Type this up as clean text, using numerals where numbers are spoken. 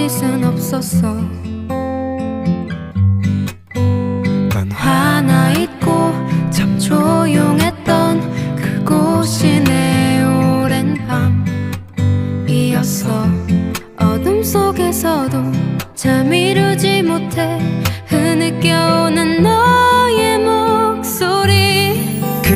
거짓은 없었어. 난 하나 있고 참 조용했던 그곳이 내 오랜 밤이었어. 어둠 속에서도 잠 이루지 못해